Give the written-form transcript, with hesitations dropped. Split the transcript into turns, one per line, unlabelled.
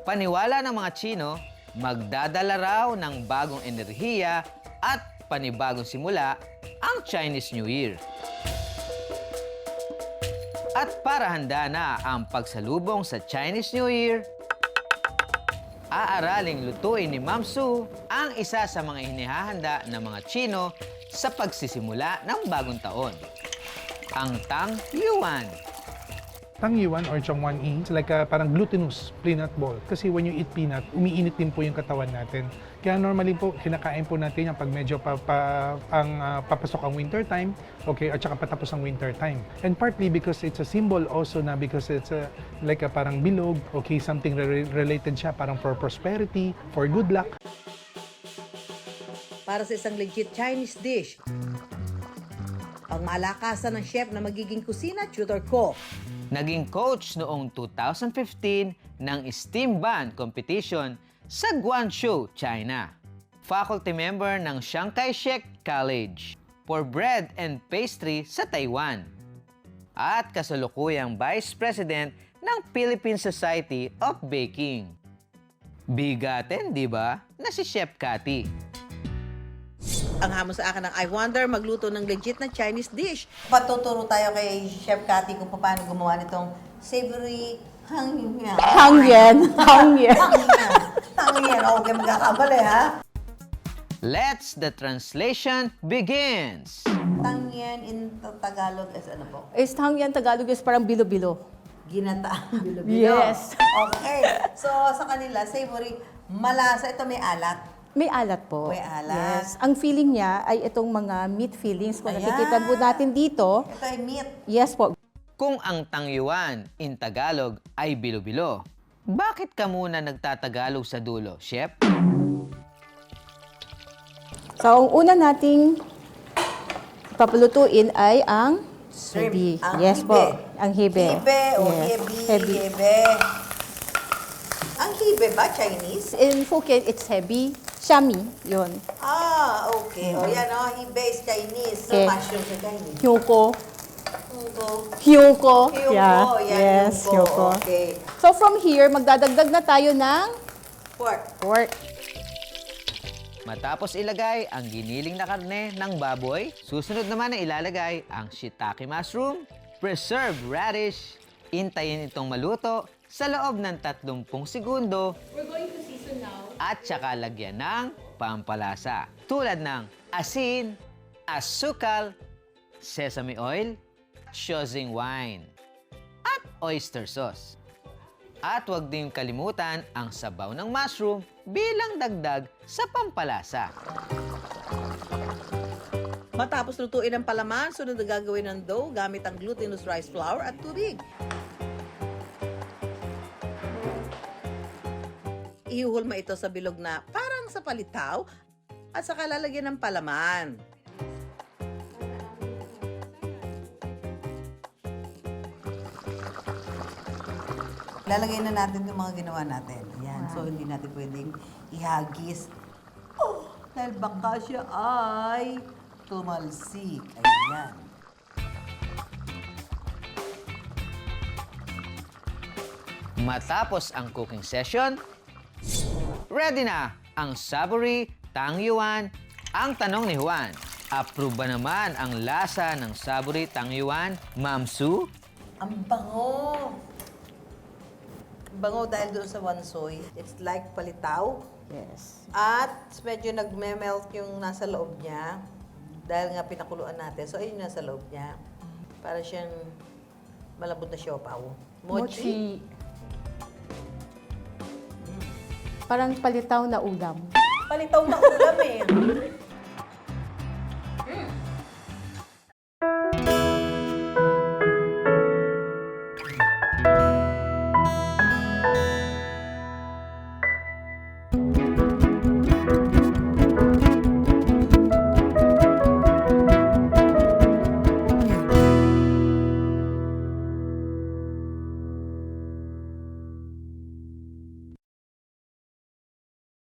Paniwala ng mga Tsino, magdadala raw ng bagong enerhiya at panibagong simula ang Chinese New Year. At para handa na ang pagsalubong sa Chinese New Year, aaraling lutuin ni Ma'am Su ang isa sa mga hinihahanda ng mga Tsino sa pagsisimula ng bagong taon, ang Tang Yuan.
Tang Yuan or Chongwan Yi, it's like parang glutinous peanut ball. Kasi when you eat peanut, umiinit din po yung katawan natin. Kaya normally po, kinakain po natin yan pag medyo papasok ang winter time, okay, at saka patapos ang winter time. And partly because it's a symbol also na because it's like parang bilog, okay, something related siya parang for prosperity, for good luck.
Para sa isang legit Chinese dish, pangmalakasan ng chef na magiging kusina tutor ko.
Naging coach noong 2015 ng Steam Band Competition sa Guangzhou, China. Faculty member ng Chiang Kai-shek College for Bread and Pastry sa Taiwan. At kasalukuyang Vice President ng Philippine Society of Baking. Bigatin, di ba, na si Chef Cathy.
Ang hamon sa akin ng I Wonder, magluto ng legit na Chinese dish. Patuturo tayo kay Chef Cathy kung paano gumawa nitong savory hangyan.
Hangyan.
Okay, magkakabali ha.
Let's the translation begins.
Tangyan in Tagalog is ano po?
Is hangyan Tagalog is parang bilo-bilo.
Ginataang bilo-bilo.
Yes.
Okay. So, sa kanila, savory, malasa. Ito may alat.
May alat po.
May alat.
Yes. Ang feeling niya ay itong mga meat fillings. Kung
Ayan.
nakikita po natin dito,
Ito ay meat.
yes po.
Kung ang Tang Yuan in Tagalog ay bilo-bilo, bakit ka muna nagtatagalog sa dulo, Chef?
So, ang una nating papulutuin ay ang
Shrimp.
hebi.
Ang
Yes
hibe.
po. Ang hibe.
Hibe o
Yes.
hebi. Hibe. Ang hibe ba, Chinese?
In Phuket, it's hebi. Shami, yun.
Ah, okay. O yan o, hibe is Chinese. So,
Okay.
mushroom sa Chinese.
Hyuko.
Hyuko.
Hyuko.
Hyuko.
Yeah.
Yan,
Yes, hyuko.
Okay.
So, from here, magdadagdag na tayo ng
Pork.
pork.
Matapos ilagay ang giniling na karne ng baboy, susunod naman na ilalagay ang shiitake mushroom, preserved radish. Intayin itong maluto sa loob ng 30 segundo.
We're going to season now.
At saka lagyan ng pampalasa tulad ng asin, asukal, sesame oil, shouzing wine, at oyster sauce. At huwag din kalimutan ang sabaw ng mushroom bilang dagdag sa pampalasa.
Matapos lutuin ang palaman, sunod na gagawin ng dough gamit ang glutinous rice flour at tubig. Ihuhulma ito sa bilog na parang sa palitaw at saka lalagyan ng palaman. Lalagay na natin yung mga ginawa natin. Ayan. So, hindi natin pwedeng ihagis. Oh, dahil baka siya ay tumalsik. Ayan.
Matapos ang cooking session, ready na ang savory Tang Yuan. Ang tanong ni Juan, approve ba naman ang lasa ng savory Tang Yuan, Ma'am Su?
Ang bango. Bango dahil doon sa wansoy. It's like palitaw.
Yes.
At medyo nagme-melt yung nasa loob niya. Dahil nga pinakuluan natin. So, ayun yung nasa loob niya. Para siyang malambot na siopaw. Mochi.
Parang palitaw na ulam.
Palitaw na ulam eh.